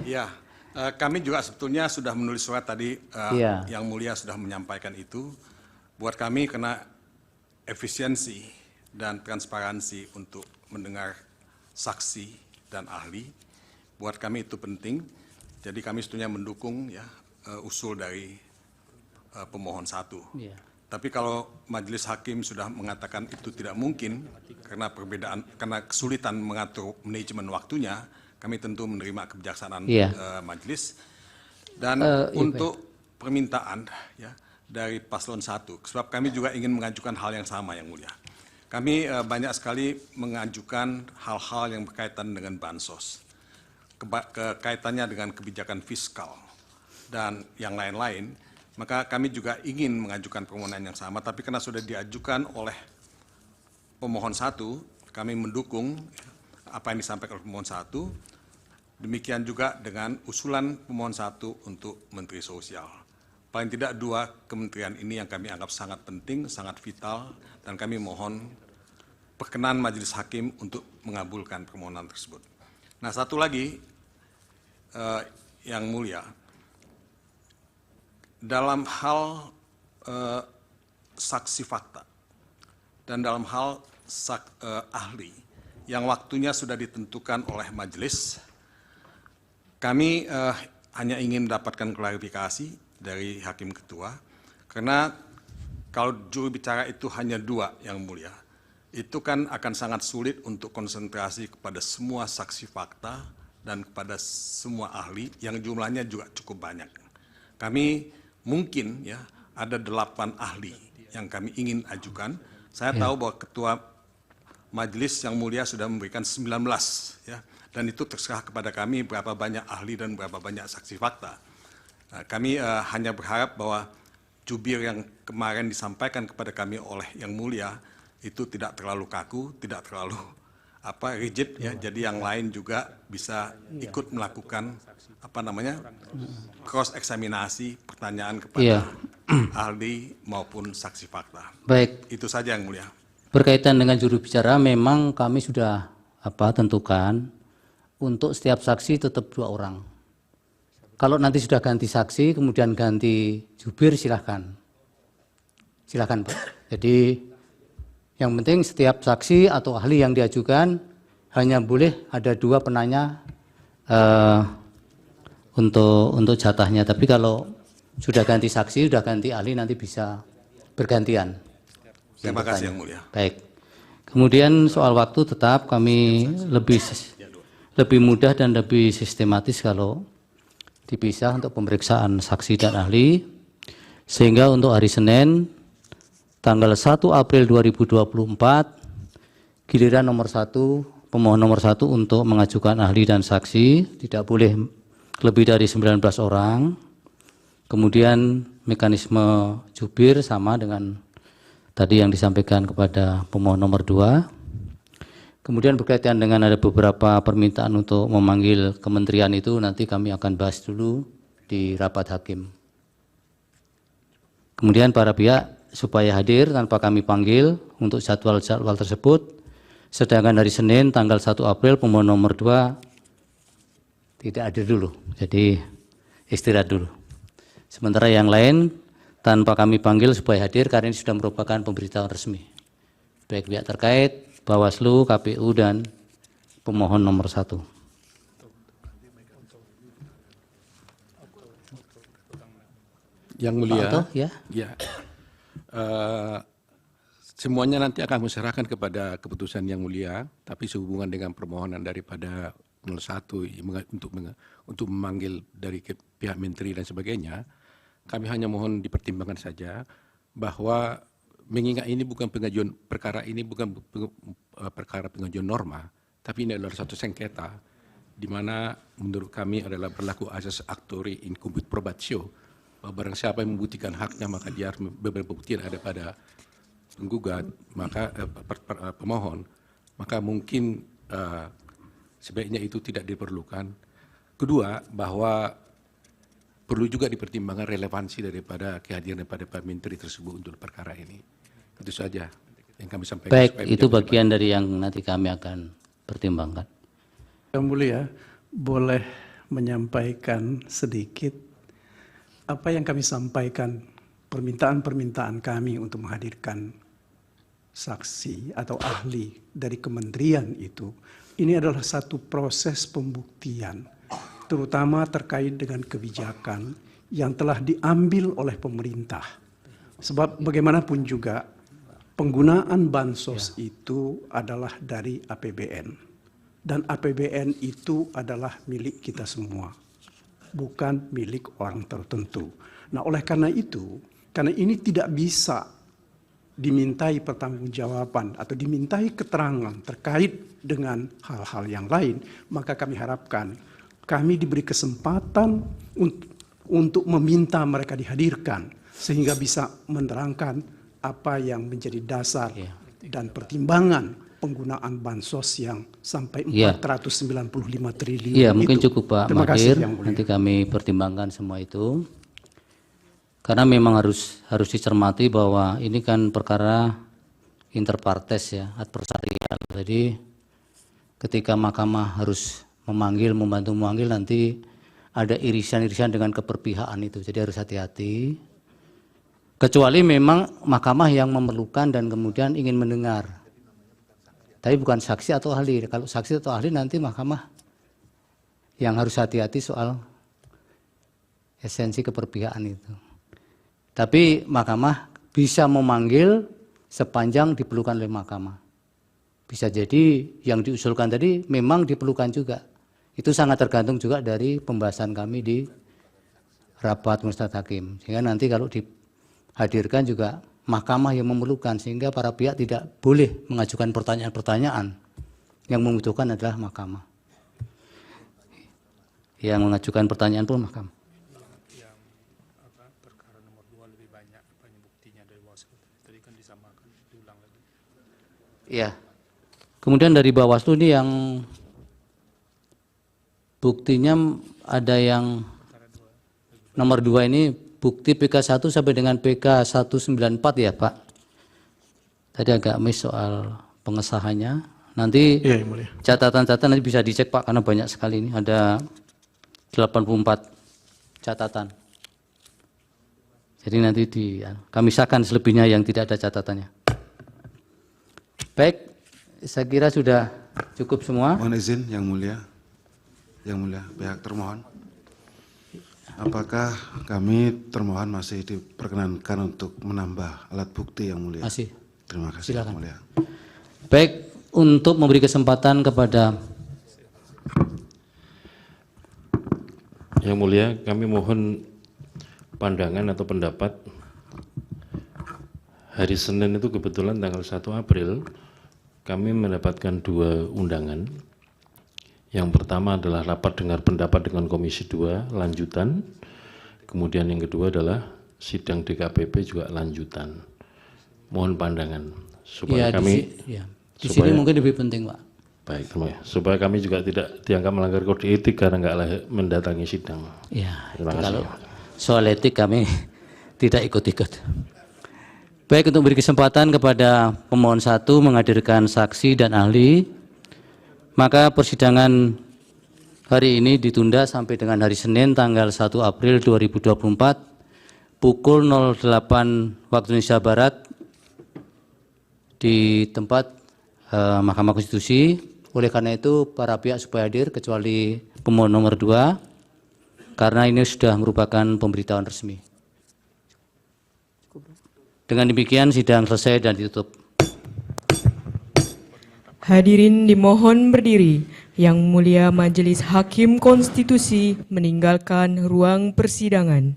Ya, kami juga sebetulnya sudah menulis surat tadi, Iya. Yang Mulia sudah menyampaikan itu. Buat kami karena efisiensi dan transparansi untuk mendengar saksi dan ahli, buat kami itu penting. Jadi kami sebetulnya mendukung ya usul dari pemohon satu. Iya. Tapi kalau majelis hakim sudah mengatakan itu tidak mungkin karena kesulitan mengatur manajemen waktunya, kami tentu menerima kebijaksanaan majelis. Dan untuk permintaan ya dari paslon 1, sebab kami juga ingin mengajukan hal yang sama yang mulia. Kami banyak sekali mengajukan hal-hal yang berkaitan dengan bansos, kaitannya dengan kebijakan fiskal dan yang lain-lain. Maka kami juga ingin mengajukan permohonan yang sama, tapi karena sudah diajukan oleh pemohon 1, kami mendukung apa yang disampaikan oleh pemohon 1. Demikian juga dengan usulan pemohon 1 untuk Menteri Sosial. Paling tidak 2 kementerian ini yang kami anggap sangat penting, sangat vital, dan kami mohon perkenan majelis hakim untuk mengabulkan permohonan tersebut. Nah, satu lagi yang mulia, dalam hal saksi fakta dan dalam hal ahli yang waktunya sudah ditentukan oleh majelis, kami hanya ingin mendapatkan klarifikasi dari hakim ketua, karena kalau juru bicara itu hanya 2 yang mulia, itu kan akan sangat sulit untuk konsentrasi kepada semua saksi fakta dan kepada semua ahli yang jumlahnya juga cukup banyak. Kami mungkin ya ada 8 ahli yang kami ingin ajukan. Saya tahu bahwa ketua majelis yang mulia sudah memberikan 19 ya, dan itu terserah kepada kami berapa banyak ahli dan berapa banyak saksi fakta. Nah, kami hanya berharap bahwa jubir yang kemarin disampaikan kepada kami oleh Yang Mulia itu tidak terlalu kaku, tidak terlalu rigid ya. Jadi yang lain juga bisa ikut melakukan cross eksaminasi pertanyaan kepada ahli maupun saksi fakta. Baik. Itu saja Yang Mulia. Berkaitan dengan juru bicara, memang kami sudah tentukan untuk setiap saksi tetap 2 orang. Kalau nanti sudah ganti saksi, kemudian ganti jubir, silahkan. Silahkan, Pak. Jadi yang penting setiap saksi atau ahli yang diajukan hanya boleh ada 2 penanya untuk jatahnya. Tapi kalau sudah ganti saksi, sudah ganti ahli, nanti bisa bergantian. Terima kasih Yang Mulia. Baik. Kemudian soal waktu tetap kami lebih mudah dan lebih sistematis kalau dipisah untuk pemeriksaan saksi dan ahli, sehingga untuk hari Senin tanggal 1 April 2024 giliran nomor 1, pemohon nomor 1 untuk mengajukan ahli dan saksi, tidak boleh lebih dari 19 orang. Kemudian mekanisme jubir sama dengan tadi yang disampaikan kepada pemohon nomor 2. Kemudian berkaitan dengan ada beberapa permintaan untuk memanggil kementerian itu nanti kami akan bahas dulu di rapat hakim. Kemudian para pihak supaya hadir tanpa kami panggil untuk jadwal-jadwal tersebut. Sedangkan hari Senin tanggal 1 April pemohon nomor 2 tidak hadir dulu, jadi istirahat dulu. Sementara yang lain tanpa kami panggil supaya hadir karena ini sudah merupakan pemberitahuan resmi. Baik pihak terkait, Bawaslu, KPU, dan pemohon nomor 1. Yang Mulia, Pak Oto, ya. Semuanya nanti akan diserahkan kepada keputusan Yang Mulia, tapi sehubungan dengan permohonan daripada 01 untuk memanggil dari pihak menteri dan sebagainya, kami hanya mohon dipertimbangkan saja bahwa mengingat ini bukan pengajuan perkara ini bukan perkara pengajuan norma, tapi ini adalah satu sengketa di mana menurut kami adalah berlaku asas actori incumbit probatio, bahwa barang siapa yang membuktikan haknya maka dia harus beberapa bukti ada pada penggugat, maka pemohon, maka mungkin sebaiknya itu tidak diperlukan. Kedua, bahwa perlu juga dipertimbangkan relevansi daripada kehadiran daripada Pak Menteri tersebut untuk perkara ini. Itu saja yang kami sampaikan. Baik, itu bagian dari yang nanti kami akan pertimbangkan. Yang Mulia, boleh menyampaikan sedikit apa yang kami sampaikan, permintaan-permintaan kami untuk menghadirkan saksi atau ahli dari kementerian itu. Ini adalah satu proses pembuktian, terutama terkait dengan kebijakan yang telah diambil oleh pemerintah. Sebab bagaimanapun juga penggunaan bansos itu adalah dari APBN. Dan APBN itu adalah milik kita semua, bukan milik orang tertentu. Nah, oleh karena itu, karena ini tidak bisa dimintai pertanggungjawaban atau dimintai keterangan terkait dengan hal-hal yang lain, maka kami harapkan kami diberi kesempatan untuk meminta mereka dihadirkan sehingga bisa menerangkan apa yang menjadi dasar dan pertimbangan penggunaan bansos yang sampai 495 triliun Iya, mungkin itu. cukup Pak Terima kasih, Magdir, Yang Mulia. nanti kami pertimbangkan semua itu. Karena memang harus dicermati bahwa ini kan perkara interpartes ya, adversarial. Jadi ketika mahkamah harus membantu memanggil, nanti ada irisan-irisan dengan keperpihakan itu. Jadi harus hati-hati. Kecuali memang mahkamah yang memerlukan dan kemudian ingin mendengar. Tapi bukan saksi atau ahli. Kalau saksi atau ahli nanti mahkamah yang harus hati-hati soal esensi keperpihakan itu. Tapi mahkamah bisa memanggil sepanjang diperlukan oleh mahkamah. Bisa jadi yang diusulkan tadi memang diperlukan juga. Itu sangat tergantung juga dari pembahasan kami di rapat Majelis Hakim. Sehingga nanti kalau dihadirkan juga mahkamah yang memerlukan, sehingga para pihak tidak boleh mengajukan pertanyaan-pertanyaan. Yang membutuhkan adalah mahkamah. Yang mengajukan pertanyaan pun mahkamah. Ya. Kemudian dari Bawaslu ini yang buktinya ada yang nomor 2 ini bukti PK1 sampai dengan PK194 ya Pak. Tadi agak miss soal pengesahannya. Nanti Iya, Yang Mulia. catatan-catatan nanti bisa dicek Pak, karena banyak sekali ini. Ada 84 catatan. Jadi nanti kami sahkan selebihnya yang tidak ada catatannya. Baik, saya kira sudah cukup semua. Mohon izin Yang Mulia, pihak termohon. Apakah kami termohon masih diperkenankan untuk menambah alat bukti Yang Mulia? Masih. Terima kasih Silakan. Yang Mulia. Baik, untuk memberi kesempatan kepada Yang Mulia, kami mohon pandangan atau pendapat. Hari Senin itu kebetulan tanggal 1 April, kami mendapatkan 2 undangan. Yang pertama adalah rapat dengar pendapat dengan Komisi 2 lanjutan. Kemudian yang kedua adalah sidang DKPP juga lanjutan. Mohon pandangan supaya kami di sini mungkin lebih penting Pak. baik, supaya kami juga tidak dianggap melanggar kode etik karena nggak mendatangi sidang. Ya, Terima kasih. kalau soal etik kami tidak ikut-ikut. Baik, untuk beri kesempatan kepada pemohon 1 menghadirkan saksi dan ahli, maka persidangan hari ini ditunda sampai dengan hari Senin tanggal 1 April 2024 pukul 08 waktu Indonesia Barat di tempat Mahkamah Konstitusi. Oleh karena itu para pihak supaya hadir kecuali pemohon nomor 2 karena ini sudah merupakan pemberitahuan resmi. Dengan demikian sidang selesai dan ditutup. Hadirin dimohon berdiri. Yang Mulia Majelis Hakim Konstitusi meninggalkan ruang persidangan.